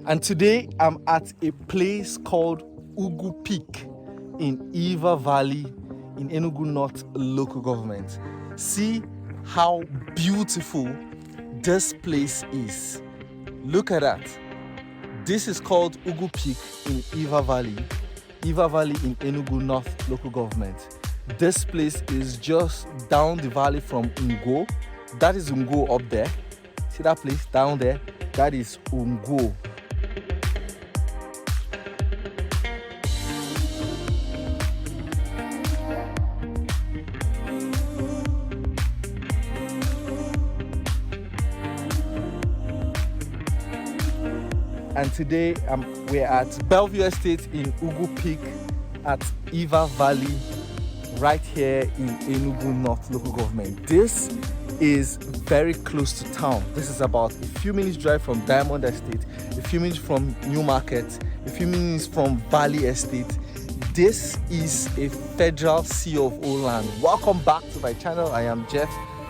And today I'm at a place called Ugwu Peak in Iva Valley in Enugu North local government. See how beautiful this place is. Look at that. This is called Ugwu Peak in Iva Valley in Enugu North local government. This place is just down the valley from Ngwo. That is Ngwo up there. See that place down there? That is Ngwo. And today we're at Belview Estate in Ugwu Peak at Iva Valley, right here in Enugu North local government. This is very close to town. This is about a few minutes drive from Diamond Estate, a few minutes from New Market, a few minutes from Valley Estate. This is a federal C of O land. Welcome back to my channel. I am Jeff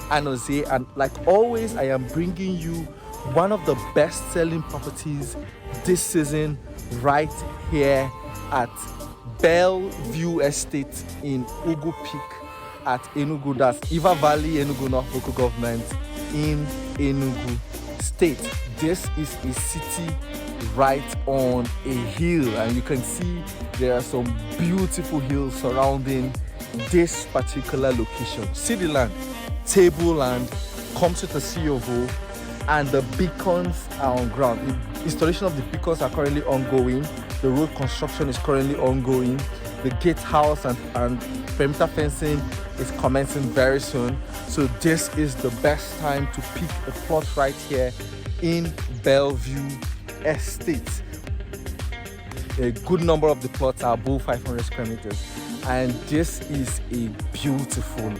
Anozie, and like always, I am bringing you one of the best-selling properties this season right here at Belview Estate in Ugwu Peak at Enugu. That's Iva Valley, Enugu North local government in Enugu State. This is a city right on a hill, and you can see there are some beautiful hills surrounding this particular location. City land, table land, comes with a C of O, and the beacons are on ground. The installation of the beacons are currently ongoing. The road construction is currently ongoing. The gatehouse and perimeter fencing is commencing very soon. So this is the best time to pick a plot right here in Belview Estate. A good number of the plots are above 500 square meters, and this is a beautiful